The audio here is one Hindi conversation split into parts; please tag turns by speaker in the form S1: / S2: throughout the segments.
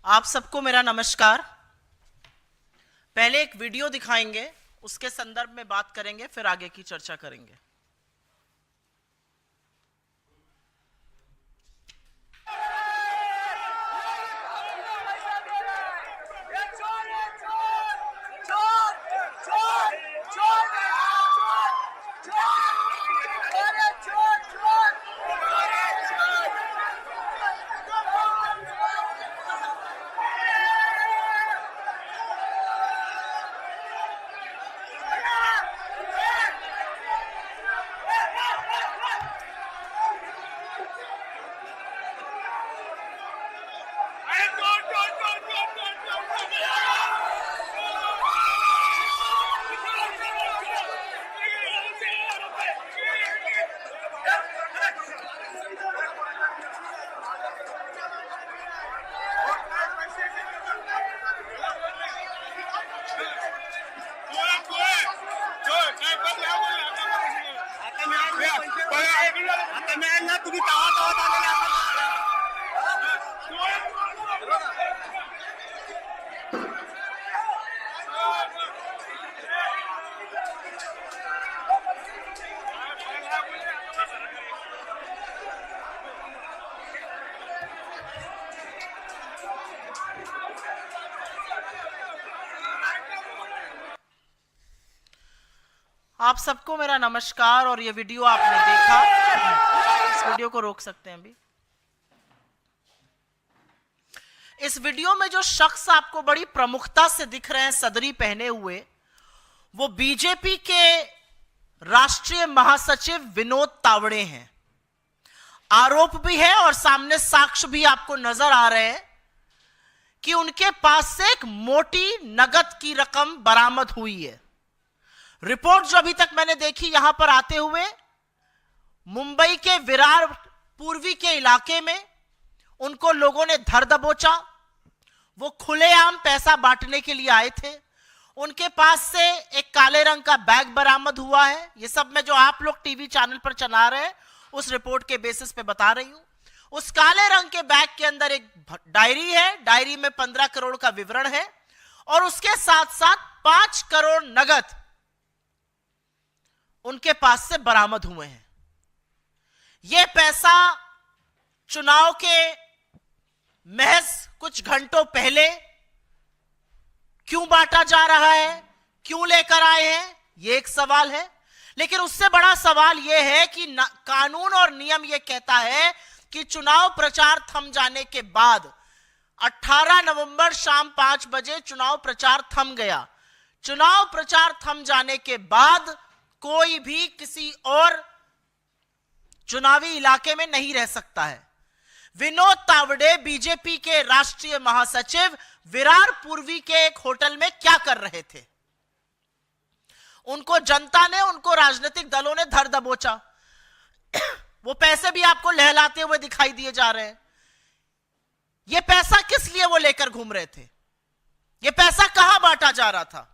S1: आप सबको मेरा नमस्कार। पहले एक वीडियो दिखाएंगे, उसके संदर्भ में बात करेंगे, फिर आगे की चर्चा करेंगे।
S2: तुम्ही गावात आलेले
S1: आप सबको मेरा नमस्कार। और ये वीडियो आपने देखा, इस वीडियो को रोक सकते हैं अभी। इस वीडियो में जो शख्स आपको बड़ी प्रमुखता से दिख रहे हैं सदरी पहने हुए, वो बीजेपी के राष्ट्रीय महासचिव विनोद तावड़े हैं। आरोप भी है और सामने साक्ष्य भी आपको नजर आ रहे हैं कि उनके पास से एक मोटी नकद की रकम बरामद हुई है। रिपोर्ट जो अभी तक मैंने देखी, यहां पर आते हुए मुंबई के विरार पूर्वी के इलाके में उनको लोगों ने धर दबोचा। वो खुलेआम पैसा बांटने के लिए आए थे। उनके पास से एक काले रंग का बैग बरामद हुआ है। ये सब मैं जो आप लोग टीवी चैनल पर चला रहे हैं उस रिपोर्ट के बेसिस पे बता रही हूं। उस काले रंग के बैग के अंदर एक डायरी है। डायरी में 15 करोड़ का विवरण है और उसके साथ साथ 5 करोड़ नगद उनके पास से बरामद हुए हैं। यह पैसा चुनाव के महज कुछ घंटों पहले क्यों बांटा जा रहा है, क्यों लेकर आए हैं, यह एक सवाल है। लेकिन उससे बड़ा सवाल यह है कि कानून और नियम यह कहता है कि चुनाव प्रचार थम जाने के बाद 18 नवंबर शाम 5 बजे चुनाव प्रचार थम गया। चुनाव प्रचार थम जाने के बाद कोई भी किसी और चुनावी इलाके में नहीं रह सकता है। विनोद तावड़े बीजेपी के राष्ट्रीय महासचिव विरार पूर्वी के एक होटल में क्या कर रहे थे? उनको जनता ने, उनको राजनीतिक दलों ने धर दबोचा। वो पैसे भी आपको लहलाते हुए दिखाई दिए जा रहे हैं। ये पैसा किस लिए वो लेकर घूम रहे थे? ये पैसा कहां बांटा जा रहा था?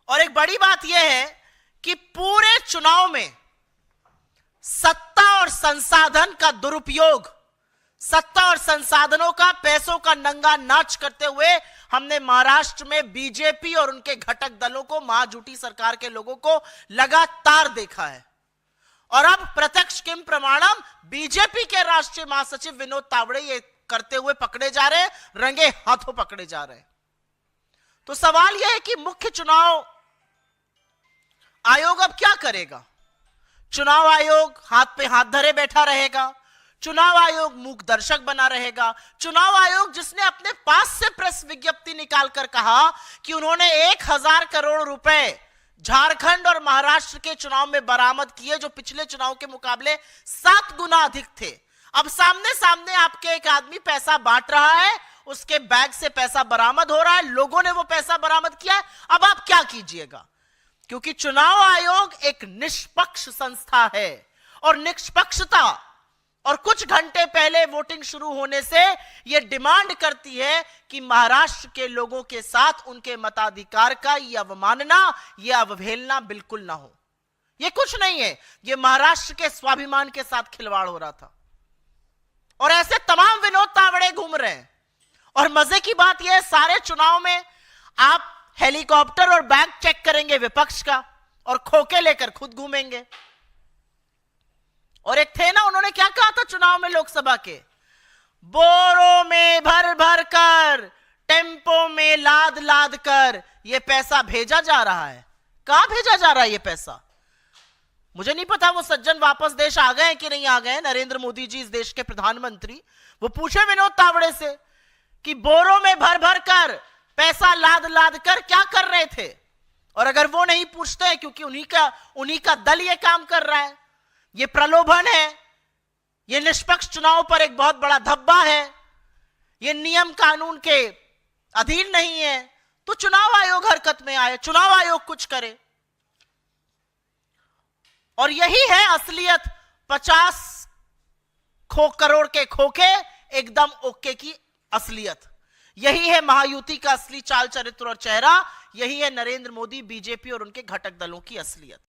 S1: और एक बड़ी बात यह है कि पूरे चुनाव में सत्ता और संसाधन का दुरुपयोग, सत्ता और संसाधनों का, पैसों का नंगा नाच करते हुए हमने महाराष्ट्र में बीजेपी और उनके घटक दलों को, महाजूटी सरकार के लोगों को लगातार देखा है। और अब प्रत्यक्ष किम प्रमाणम बीजेपी के राष्ट्रीय महासचिव विनोद तावड़े ये करते हुए पकड़े जा रहे हैं, रंगे हाथों पकड़े जा रहे हैं। तो सवाल यह है कि मुख्य चुनाव आयोग अब क्या करेगा? चुनाव आयोग हाथ पे हाथ धरे बैठा रहेगा? चुनाव आयोग मूक दर्शक बना रहेगा? चुनाव आयोग जिसने अपने पास से प्रेस विज्ञप्ति निकालकर कहा कि उन्होंने 1000 करोड़ रुपए झारखंड और महाराष्ट्र के चुनाव में बरामद किए, जो पिछले चुनाव के मुकाबले 7 गुना अधिक थे। अब सामने सामने आपके एक आदमी पैसा बांट रहा है, उसके बैग से पैसा बरामद हो रहा है, लोगों ने वो पैसा बरामद किया है। अब आप क्या कीजिएगा? क्योंकि चुनाव आयोग एक निष्पक्ष संस्था है और निष्पक्षता और कुछ घंटे पहले वोटिंग शुरू होने से यह डिमांड करती है कि महाराष्ट्र के लोगों के साथ उनके मताधिकार का यह अवमानना, यह अवहेलना बिल्कुल ना हो। यह कुछ नहीं है, यह महाराष्ट्र के स्वाभिमान के साथ खिलवाड़ हो रहा था। और ऐसे तमाम विनोद तावड़े घूम रहे हैं। और मजे की बात यह है, सारे चुनाव में आप हेलीकॉप्टर और बैग चेक करेंगे विपक्ष का और खोके लेकर खुद घूमेंगे। और एक थे ना, उन्होंने क्या कहा था चुनाव में लोकसभा के, बोरों में भर भर कर, टेम्पो में लाद लाद कर यह पैसा भेजा जा रहा है। कहां भेजा जा रहा है यह पैसा? मुझे नहीं पता वो सज्जन वापस देश आ गए कि नहीं आ गए, नरेंद्र मोदी जी इस देश के प्रधानमंत्री। वो पूछे विनोद तावड़े से कि बोरों में भर भर कर पैसा लाद लाद कर क्या कर रहे थे, और अगर वो नहीं पूछते हैं क्योंकि उन्हीं का दल ये काम कर रहा है, ये प्रलोभन है, ये निष्पक्ष चुनाव पर एक बहुत बड़ा धब्बा है, ये नियम कानून के अधीन नहीं है, तो चुनाव आयोग हरकत में आए, चुनाव आयोग कुछ करे। और यही है असलियत 50 करोड़ के खोखे एकदम ओके की असलियत। यही है महायुति का असली चाल चरित्र और चेहरा, यही है नरेंद्र मोदी, बीजेपी और उनके घटक दलों की असलियत।